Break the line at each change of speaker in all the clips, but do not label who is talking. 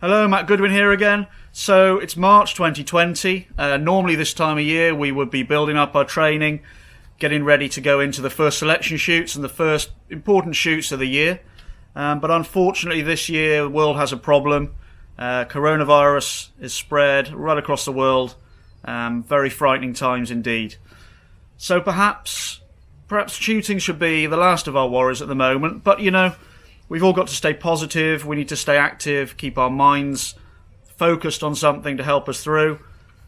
Hello, Matt Goodwin here again. So it's March 2020. Normally this time of year we would be building up our training, getting ready to go into the first selection shoots and the first important shoots of the year. But unfortunately this year the world has a problem. Coronavirus is spread right across the world. Very frightening times indeed. So perhaps shooting should be the last of our worries at the moment, but we've all got to stay positive, we need to stay active, keep our minds focused on something to help us through.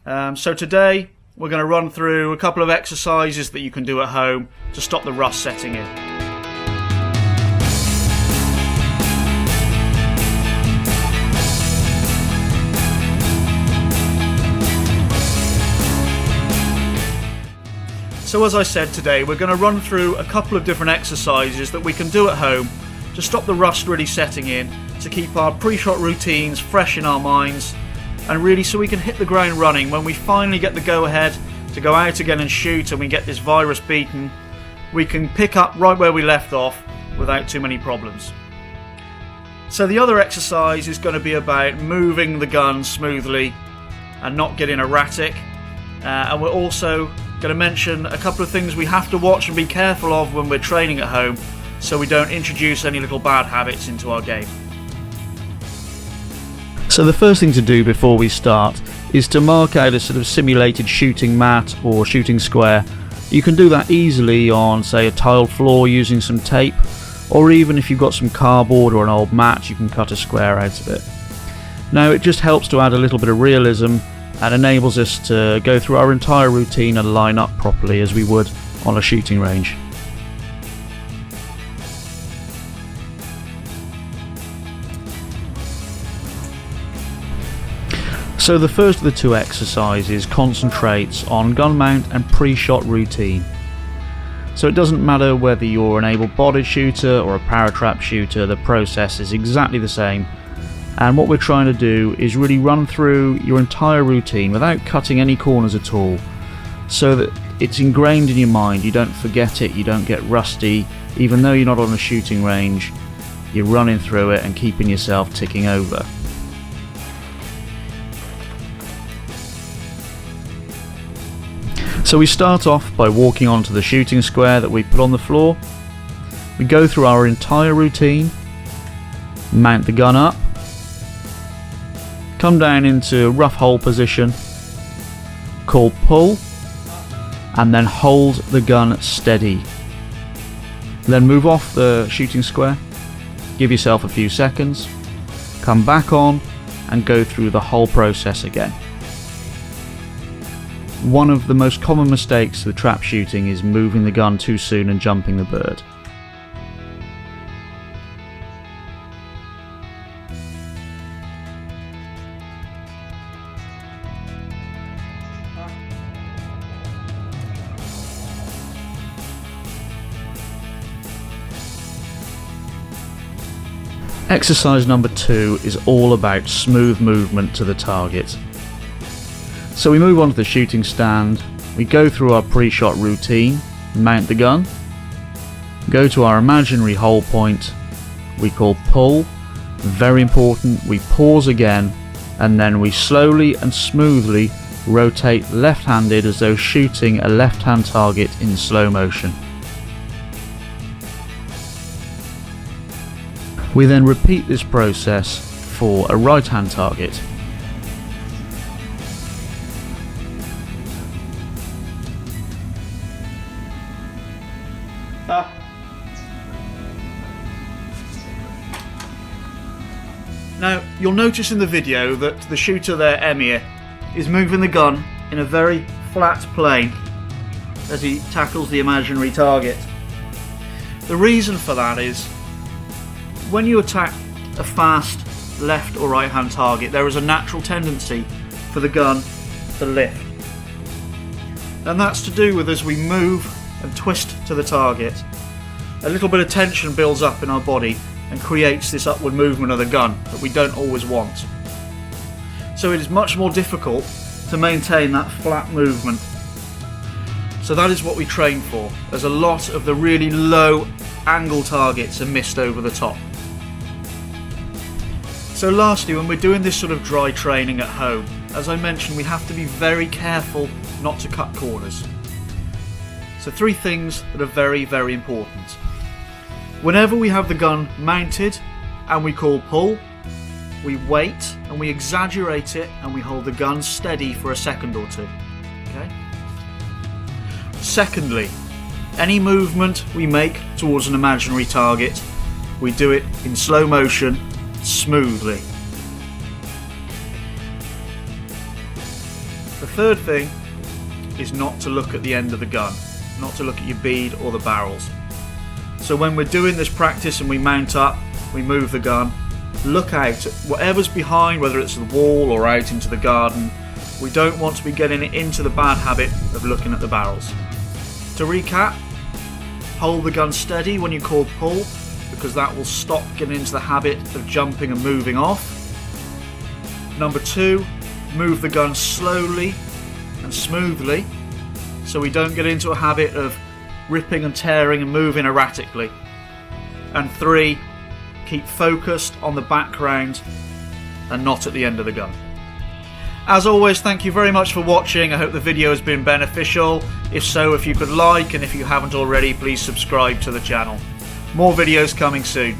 So today we're going to run through a couple of exercises that you can do at home to stop the rust setting in. So as I said, today we're going to run through a couple of different exercises that we can do at home to stop the rust really setting in, to keep our pre-shot routines fresh in our minds, and really so we can hit the ground running when we finally get the go-ahead to go out again and shoot and we get this virus beaten. We can pick up right where we left off without too many problems. So the other exercise is going to be about moving the gun smoothly and not getting erratic, and we're also going to mention a couple of things we have to watch and be careful of when we're training at home, so we don't introduce any little bad habits into our game.
So the first thing to do before we start is to mark out a sort of simulated shooting mat or shooting square. You can do that easily on, say, a tiled floor using some tape, or even if you've got some cardboard or an old mat, you can cut a square out of it. Now it just helps to add a little bit of realism and enables us to go through our entire routine and line up properly as we would on a shooting range. So the first of the two exercises concentrates on gun mount and pre-shot routine. So it doesn't matter whether you're an able-bodied shooter or a paratrap shooter, the process is exactly the same. And what we're trying to do is really run through your entire routine without cutting any corners at all, so that it's ingrained in your mind, you don't forget it, you don't get rusty. Even though you're not on a shooting range, you're running through it and keeping yourself ticking over. So we start off by walking onto the shooting square that we put on the floor. We go through our entire routine, mount the gun up, come down into rough hold position, call pull, and then hold the gun steady. Then move off the shooting square, give yourself a few seconds, come back on and go through the whole process again. One of the most common mistakes with trap shooting is moving the gun too soon and jumping the bird. Exercise number 2 is all about smooth movement to the target. So we move on to the shooting stand, we go through our pre-shot routine, mount the gun, go to our imaginary hold point, we call pull, very important, we pause again, and then we slowly and smoothly rotate left-handed as though shooting a left-hand target in slow motion. We then repeat this process for a right-hand target.
Now, you'll notice in the video that the shooter there, Emir, is moving the gun in a very flat plane as he tackles the imaginary target. The reason for that is, when you attack a fast left or right hand target, there is a natural tendency for the gun to lift. And that's to do with, as we move and twist to the target, a little bit of tension builds up in our body and creates this upward movement of the gun that we don't always want. So it is much more difficult to maintain that flat movement. So that is what we train for, as a lot of the really low angle targets are missed over the top. So lastly, when we're doing this sort of dry training at home, as I mentioned, we have to be very careful not to cut corners. So 3 things that are very, very important. Whenever we have the gun mounted and we call pull, we wait and we exaggerate it and we hold the gun steady for a second or 2. Okay? Secondly, any movement we make towards an imaginary target, we do it in slow motion, smoothly. The third thing is not to look at the end of the gun, not to look at your bead or the barrels. So when we're doing this practice and we mount up, we move the gun, look out at whatever's behind, whether it's the wall or out into the garden. We don't want to be getting into the bad habit of looking at the barrels. To recap, hold the gun steady when you call pull, because that will stop getting into the habit of jumping and moving off. Number 2, move the gun slowly and smoothly, so we don't get into a habit of ripping and tearing and moving erratically. And 3, keep focused on the background and not at the end of the gun. As always, thank you very much for watching. I hope the video has been beneficial. If so, if you could like, and if you haven't already, please subscribe to the channel. More videos coming soon.